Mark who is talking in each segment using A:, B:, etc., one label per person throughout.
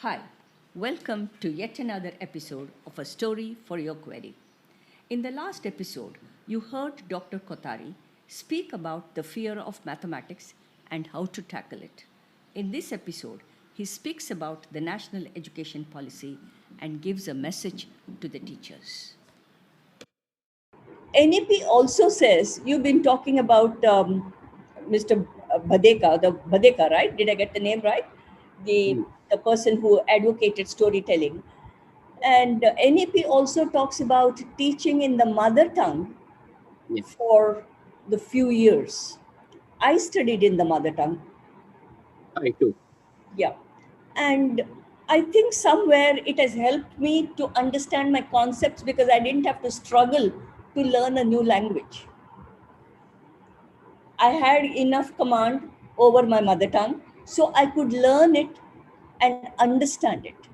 A: Hi, welcome to yet another episode of A Story for Your Query. In the last episode, you heard Dr. Kothari speak about the fear of mathematics and how to tackle it. In this episode, he speaks about the national education policy and gives a message to the teachers. NEP also says you've been talking about Mr. Badeka, right? Did I get the name right? The
B: Hmm.
A: the person who advocated storytelling. And NEP also talks about teaching in the mother tongue
B: Yeah,
A: for the few years. I studied in the mother tongue,
B: I too.
A: yeah. And I think somewhere it has helped me to understand my concepts because I didn't have to struggle to learn a new language. I had enough command over my mother tongue, so I could learn it and understand it.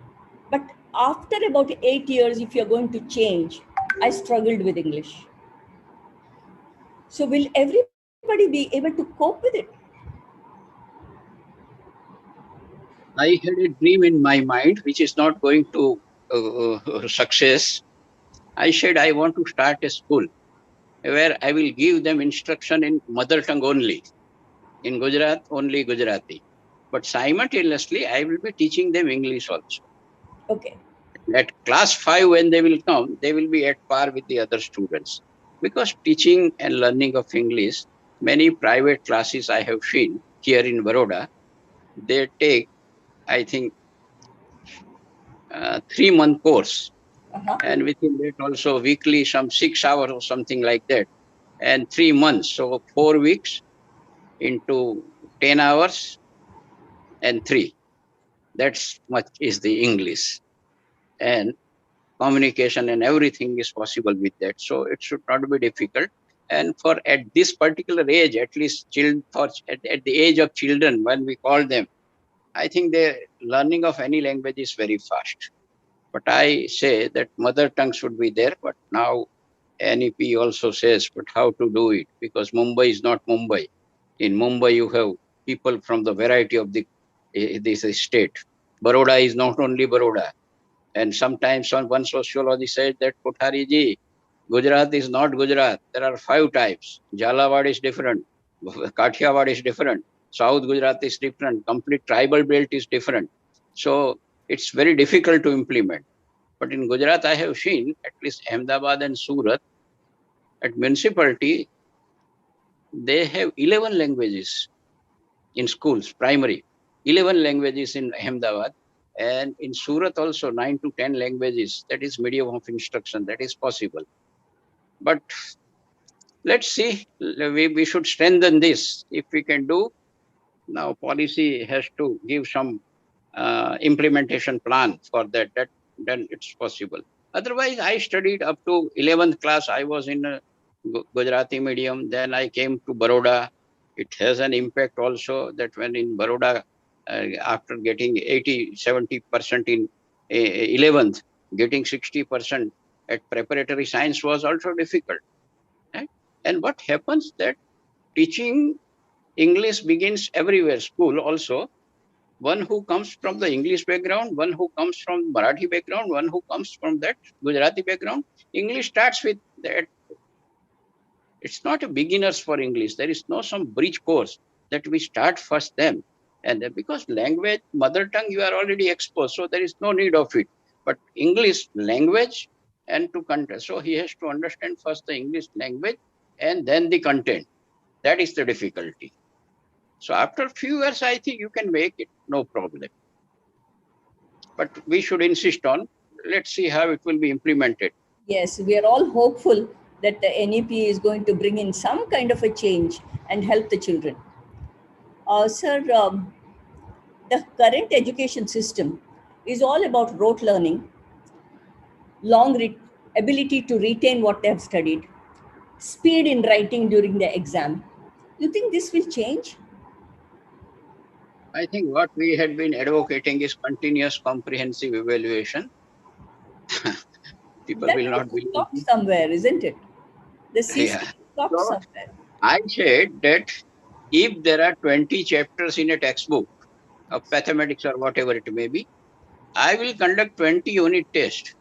A: But after about 8 years, if you're going to change, I struggled with English. So, will everybody be able to cope with it?
B: I had a dream in my mind which is not going to success. I said I want to start a school where I will give them instruction in mother tongue only. In Gujarat, only Gujarati. But simultaneously, I will be teaching them English also.
A: Okay.
B: At class 5, when they will come, they will be at par with the other students. Because teaching and learning of English, many private classes I have seen here in Baroda, they take, I think, 3-month course,
A: Uh-huh.
B: and within that also weekly some 6 hours or something like that, and 3 months, so 4 weeks into 10 hours and 3. That's much is the English, and communication and everything is possible with that. So it should not be difficult. And for at this particular age, at least at the age of children, when we call them, I think the learning of any language is very fast. But I say that mother tongue should be there. But now NEP also says, but how to do it? Because Mumbai is not Mumbai. In Mumbai, you have people from the variety of this state. Baroda is not only Baroda. And sometimes one sociology said that Kothari ji, Gujarat is not Gujarat. There are 5 types. Jalawad is different. Kathiawad is different. South Gujarat is different. Complete tribal belt is different. So it's very difficult to implement. But in Gujarat, I have seen at least Ahmedabad and Surat at municipality, they have 11 languages in schools, primary. 11 languages in Ahmedabad. And in Surat also 9 to 10 languages. That is medium of instruction. That is possible. But let's see. We should strengthen this. If we can do, now policy has to give some implementation plan for that. Then it's possible. Otherwise, I studied up to 11th class. I was in a Gujarati medium. Then I came to Baroda. It has an impact also that when in Baroda, after getting 80, 70% in 11th, getting 60% at preparatory science was also difficult. Right? And what happens that teaching English begins everywhere, school also, one who comes from the English background, one who comes from Marathi background, one who comes from that Gujarati background. English starts with that. It's not a beginners for English. There is no some bridge course that we start first them. And because language, mother tongue, you are already exposed, so there is no need of it. But English language and to content. So he has to understand first the English language and then the content. That is the difficulty. So after few years, I think you can make it, no problem. But we should insist on, let's see how it will be implemented.
A: Yes, we are all hopeful that the NEP is going to bring in some kind of a change and help the children. Sir, the current education system is all about rote learning, ability to retain what they have studied, speed in writing during the exam. You think this will change?
B: I think what we had been advocating is continuous comprehensive evaluation. People
A: That
B: will
A: has
B: not believe
A: stopped
B: me.
A: somewhere, isn't it? The
B: Yeah.
A: system stopped
B: So
A: somewhere.
B: I said that if there are 20 chapters in a textbook of mathematics or whatever it may be, I will conduct 20 unit tests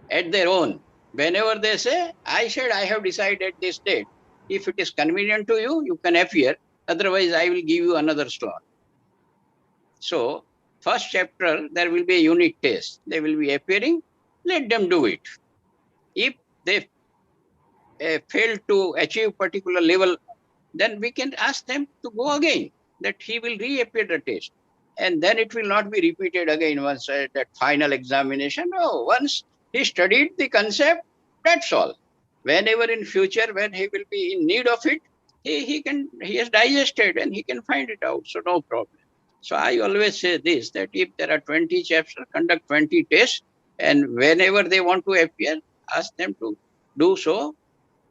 B: at their own. Whenever they say, I said I have decided this date. If it is convenient to you, you can appear. Otherwise, I will give you another slot. So, first chapter, there will be a unit test. They will be appearing. Let them do it. If they fail to achieve particular level, then we can ask them to go again, that he will reappear the test. And then it will not be repeated again once that final examination. No, once he studied the concept, that's all. Whenever in future, when he will be in need of it, he has digested and he can find it out. So no problem. So I always say this, that if there are 20 chapters, conduct 20 tests, and whenever they want to appear, ask them to do so.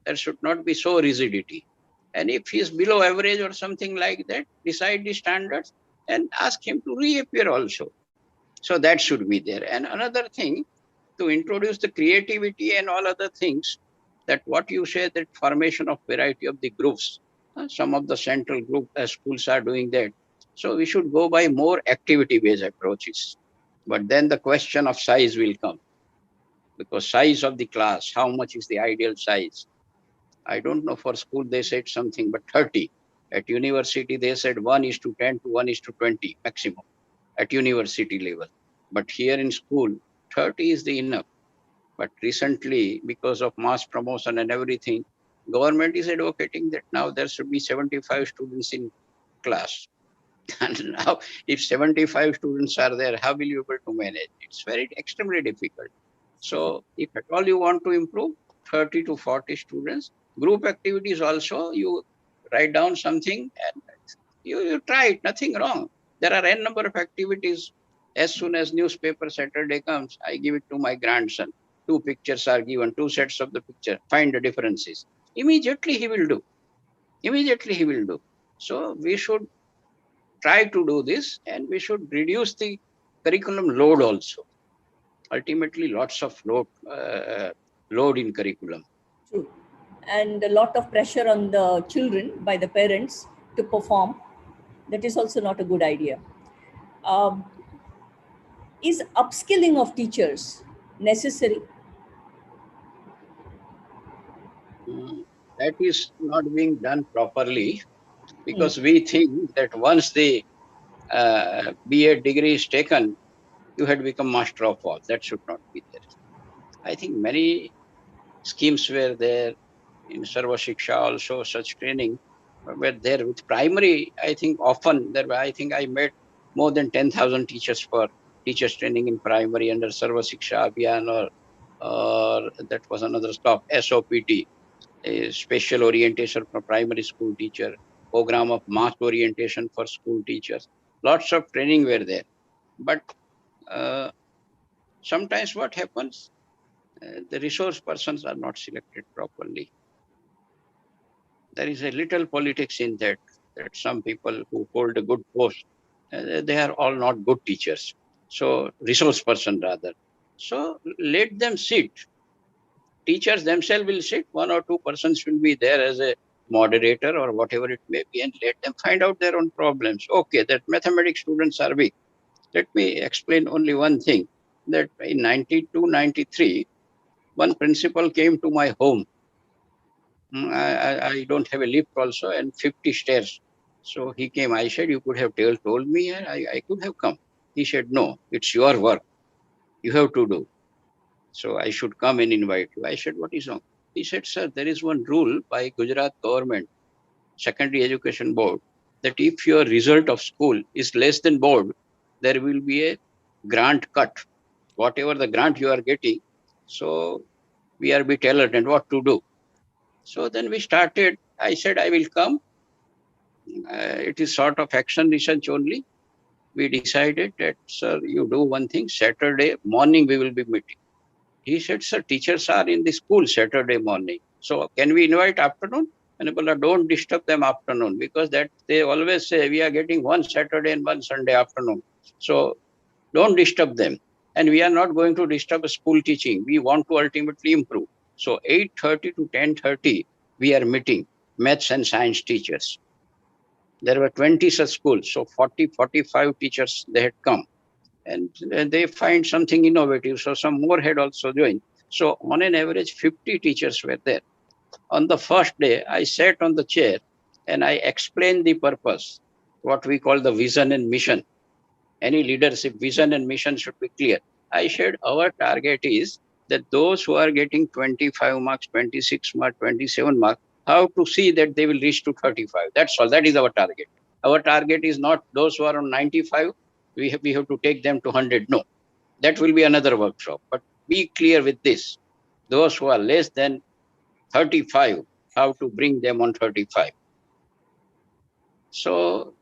B: There should not be so rigidity. And if he is below average or something like that, decide the standards and ask him to reappear also. So that should be there. And another thing, to introduce the creativity and all other things, that what you say, that formation of variety of the groups. Some of the central group schools are doing that. So we should go by more activity-based approaches. But then the question of size will come, because size of the class, how much is the ideal size? I don't know, for school they said something, but 30. At university, they said 1 is to 10 to 1 is to 20 maximum at university level. But here in school, 30 is the enough. But recently, because of mass promotion and everything, government is advocating that now there should be 75 students in class. And now, if 75 students are there, how will you be able to manage? It's very extremely difficult. So, if at all you want to improve, 30 to 40 students. Group activities also, you write down something and you try it, nothing wrong. There are n number of activities. As soon as newspaper Saturday comes, I give it to my grandson. Two pictures are given, two sets of the picture, find the differences. Immediately he will do. Immediately he will do. So we should try to do this, and we should reduce the curriculum load also. Ultimately, lots of load in curriculum.
A: True. And a lot of pressure on the children by the parents to perform. That is also not a good idea. Um, is upskilling of teachers necessary?
B: That is not being done properly,
A: Hmm.
B: because we think that once the BA degree is taken, you had become master of all. That should not be there. I think many schemes were there in Sarva Shiksha also, such training were there with primary. I think often there were, I think I met more than 10,000 teachers for teachers training in primary under Sarva Shiksha Abhiyan, or that was another stop, SOPT, a special orientation for primary school teacher, program of mass orientation for school teachers. Lots of training were there. But uh, sometimes what happens, the resource persons are not selected properly. There is a little politics in that, that some people who hold a good post, they are all not good teachers. So resource person rather. So let them sit. Teachers themselves will sit. One or two persons will be there as a moderator or whatever it may be, and let them find out their own problems. Okay, that mathematics students are weak. Let me explain only one thing, that in 92, 93, one principal came to my home. I don't have a lift also, and 50 stairs. So he came. I said, you could have told me, and I could have come. He said, no, it's your work. You have to do. So I should come and invite you. I said, what is wrong? He said, sir, there is one rule by Gujarat government, secondary education board, that if your result of school is less than board, there will be a grant cut. Whatever the grant you are getting, so we are bit alert and what to do. So then we started. I said, I will come. It is sort of action research only. We decided that, sir, you do one thing, Saturday morning we will be meeting. He said, sir, teachers are in the school Saturday morning. So can we invite afternoon? And people don't disturb them afternoon, because that they always say we are getting one Saturday and one Sunday afternoon. So don't disturb them. And we are not going to disturb school teaching. We want to ultimately improve. So 8:30 to 10:30, we are meeting maths and science teachers. There were 20 such schools. So 40, 45 teachers, they had come. and they find something innovative. So some more had also joined. So on an average, 50 teachers were there. On the first day, I sat on the chair and I explained the purpose, what we call the vision and mission. Any leadership vision and mission should be clear. I said our target is that those who are getting 25 marks, 26 marks, 27 marks, how to see that they will reach to 35. That's all. That is our target. Our target is not those who are on 95, we have to take them to 100. No, that will be another workshop. But be clear with this. Those who are less than 35, how to bring them on 35. So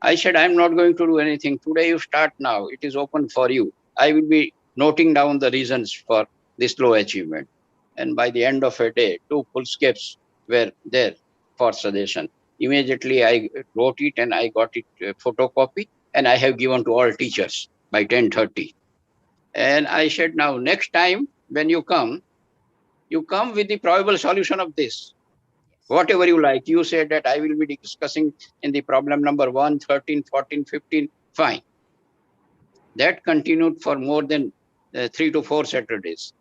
B: I said, I'm not going to do anything. Today you start now. It is open for you. I will be noting down the reasons for this low achievement. And by the end of a day, 2 foolscapes were there for suggestion. Immediately I wrote it and I got it photocopy and I have given to all teachers by 10:30. And I said, now next time when you come with the probable solution of this. Whatever you like. You said that I will be discussing in the problem number 1, 13, 14, 15. Fine. That continued for more than 3 to 4 Saturdays.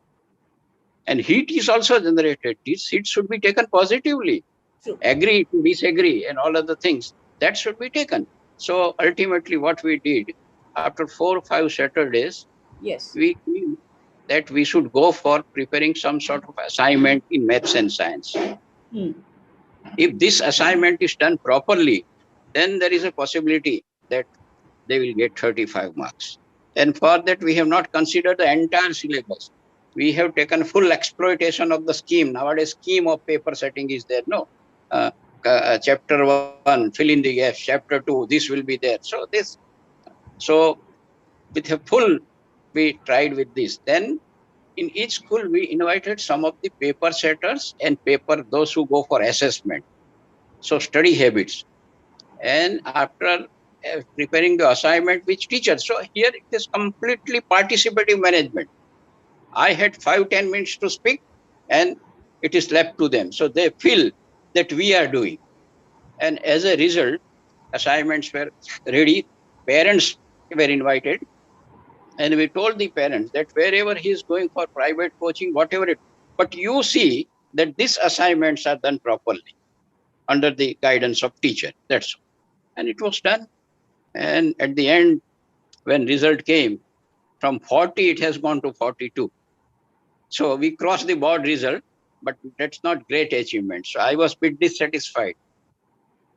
B: And heat is also generated. This heat should be taken positively.
A: True.
B: Agree to disagree and all other things. That should be taken. So ultimately what we did, after 4 or 5 Saturdays,
A: Yes.
B: we knew that we should go for preparing some sort of assignment in maths and science.
A: Hmm.
B: If this assignment is done properly, then there is a possibility that they will get 35 marks. And for that, we have not considered the entire syllabus. We have taken full exploitation of the scheme. Nowadays, scheme of paper setting is there. No, chapter 1, fill in the gaps. Chapter 2, this will be there. So with a full, we tried with this. Then in each school, we invited some of the paper setters and those who go for assessment. So study habits. And after preparing the assignment with teachers. So here it is completely participative management. I had 5-10 minutes to speak and it is left to them. So they feel that we are doing. And as a result, assignments were ready. Parents were invited. And we told the parents that wherever he is going for private coaching, whatever it, but you see that these assignments are done properly under the guidance of teacher. That's all. And it was done. And at the end, when result came, from 40, it has gone to 42. So we crossed the board result, but that's not great achievement. So I was a bit dissatisfied.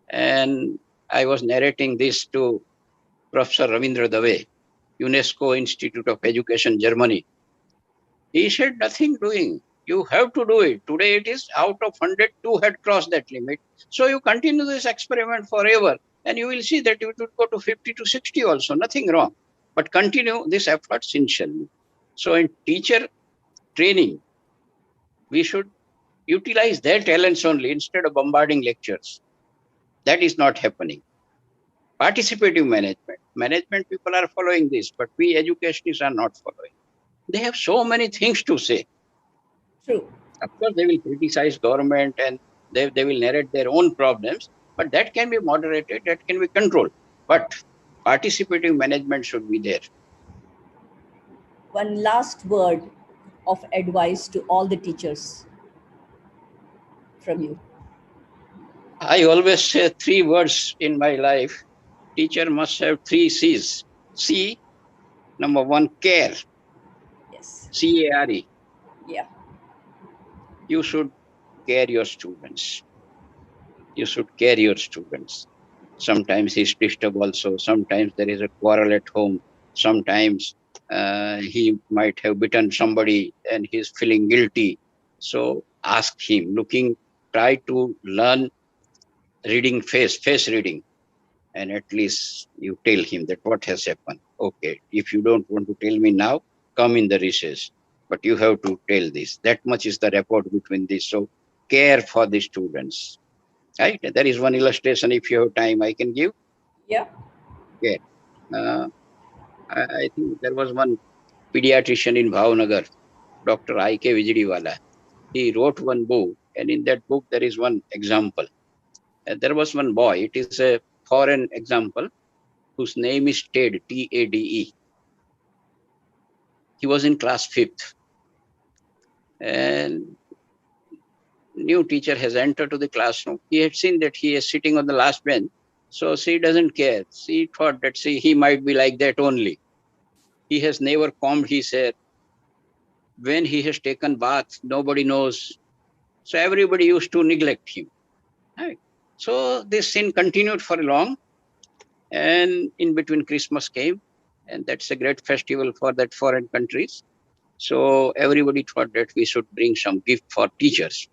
B: And I was narrating this to Professor Ravindra Dave, UNESCO Institute of Education, Germany. He said, nothing doing. You have to do it. Today it is out of 100, 2 had crossed that limit. So you continue this experiment forever. And you will see that it will go to 50 to 60 also. Nothing wrong. But continue this effort sincerely. So in teacher training, we should utilize their talents only instead of bombarding lectures. That is not happening. Participative management. Management people are following this, but we educationists are not following. They have so many things to say.
A: True.
B: Of course, they will criticize government and they will narrate their own problems, but that can be moderated, that can be controlled. But participative management should be there.
A: One last word of advice to all the teachers from you.
B: I always say 3 words in my life. Teacher must have 3 C's. C, number 1, care.
A: Yes.
B: CARE.
A: Yeah.
B: You should care your students. You should care your students. Sometimes he's disturbed also. Sometimes there is a quarrel at home. Sometimes he might have bitten somebody and he's feeling guilty. So ask him, try to learn reading face reading. And at least you tell him that what has happened. Okay, if you don't want to tell me now, come in the recess. But you have to tell this. That much is the rapport between this. So care for the students. Right? There is one illustration. If you have time, I can give.
A: Yeah.
B: Okay. Uh, I think there was one pediatrician in Bhavnagar, Dr. I.K. Vijayawala. He wrote one book, and in that book there is one example. There was one boy. It is a foreign example whose name is Ted, T-A-D-E. He was in class 5th, and new teacher has entered to the classroom. He had seen that he is sitting on the last bench, so she doesn't care. She thought that he might be like that only. He has never combed his hair. When he has taken bath, nobody knows. So everybody used to neglect him. Right? So this sin continued for long, and in between Christmas came, and that's a great festival for that foreign countries. So everybody thought that we should bring some gift for teachers.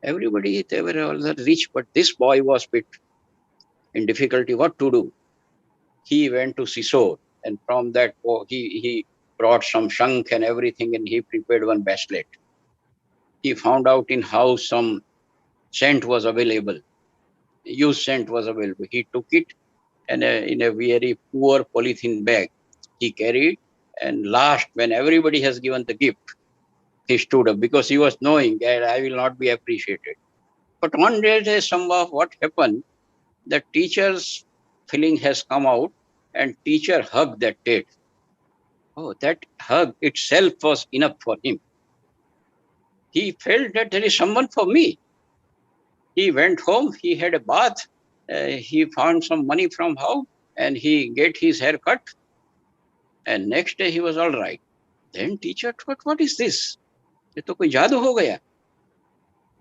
B: Everybody, they were all rich, but this boy was bit in difficulty what to do. He went to Sisor, and from that he brought some shank and everything, and he prepared one bracelet. He found out in how some scent was available, used scent was available. He took it, and in a very poor polythene bag he carried. And last, when everybody has given the gift, he stood up because he was knowing that I will not be appreciated. But one day, somehow, what happened? The teacher's feeling has come out, and teacher hugged that Ted. Oh, that hug itself was enough for him. He felt that there is someone for me. He went home, he had a bath, he found some money from home, and he get his hair cut. And next day he was all right. Then teacher thought, what is this? ये तो कोई जादू हो गया.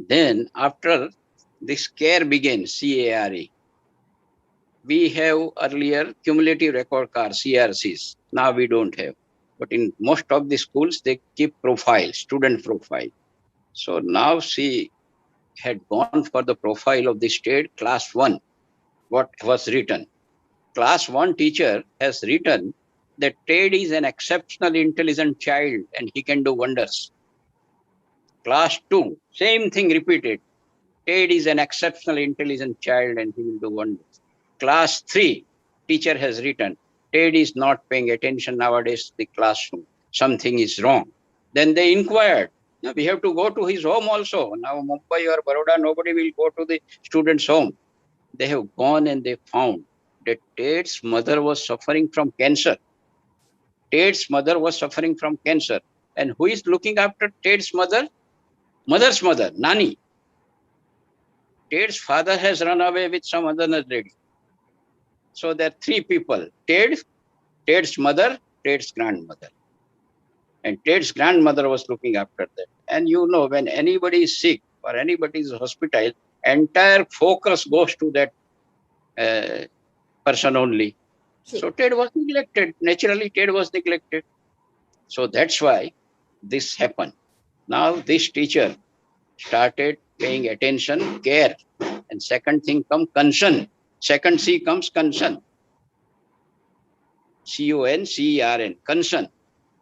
B: Then after this care began, CARE, we have earlier cumulative record cards, CRCs. Now we don't have. But in most of the schools, they keep profile, student profile. So now she had gone for the profile of the state class 1, what was written. Class 1 teacher has written that Ted is an exceptional intelligent child and he can do wonders. Class 2, same thing repeated. Ted is an exceptional intelligent child and he will do wonders. Class 3, teacher has written, Ted is not paying attention nowadays to the classroom. Something is wrong. Then they inquired. Now we have to go to his home also. Now Mumbai or Baroda, nobody will go to the student's home. They have gone and they found that Ted's mother was suffering from cancer. Ted's mother was suffering from cancer. And who is looking after Ted's mother? Mother's mother, Nani. Ted's father has run away with some other lady. So there are 3 people, Ted, Ted's mother, Ted's grandmother. And Ted's grandmother was looking after that. And you know, when anybody is sick or anybody is hospital, entire focus goes to that person only.
A: True.
B: So Ted was neglected. Naturally, Ted was neglected. So that's why this happened. Now this teacher started paying attention, care. And second thing comes concern. Second C comes concern. CONCERN, concern.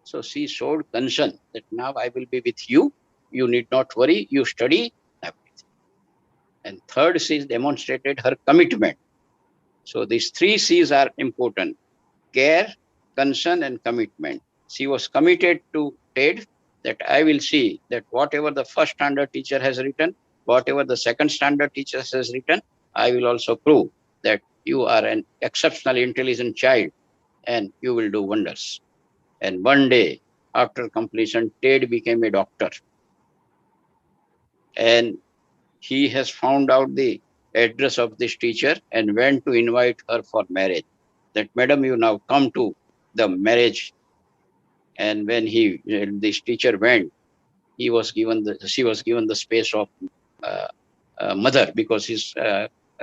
B: So she showed concern that now I will be with you. You need not worry. You study everything. And third, she demonstrated her commitment. So these 3 C's are important: care, concern, and commitment. She was committed to Ted that I will see that whatever the first standard teacher has written, whatever the second standard teacher has written, I will also prove that you are an exceptionally intelligent child and you will do wonders. And one day after completion, Ted became a doctor. And he has found out the address of this teacher and went to invite her for marriage. That, madam, you now come to the marriage. And when this teacher went, she was given the space of mother, because his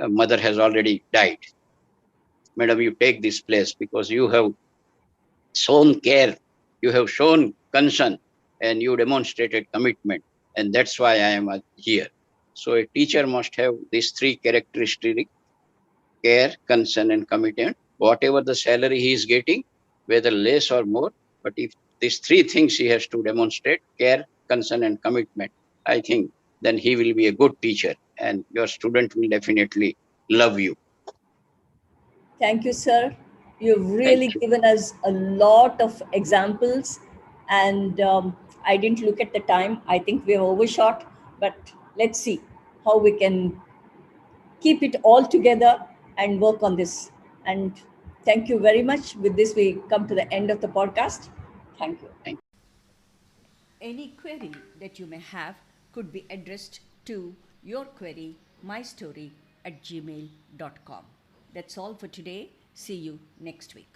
B: mother has already died. Madam, you take this place because you have shown care, you have shown concern, and you demonstrated commitment. And that's why I am here. So a teacher must have these 3 characteristics: care, concern, and commitment. Whatever the salary he is getting, whether less or more, but if these 3 things he has to demonstrate: care, concern, and commitment, I think then he will be a good teacher and your student will definitely love you.
A: Thank you, sir. You've
B: Thank
A: really
B: you.
A: given us a lot of examples, and I didn't look at the time. I think we're overshot, but let's see how we can keep it all together and work on this. And thank you very much. With this, we come to the end of the podcast. Thank you.
B: Thank you.
A: Any query that you may have could be addressed to yourquerymystory@gmail.com. That's all for today. See you next week.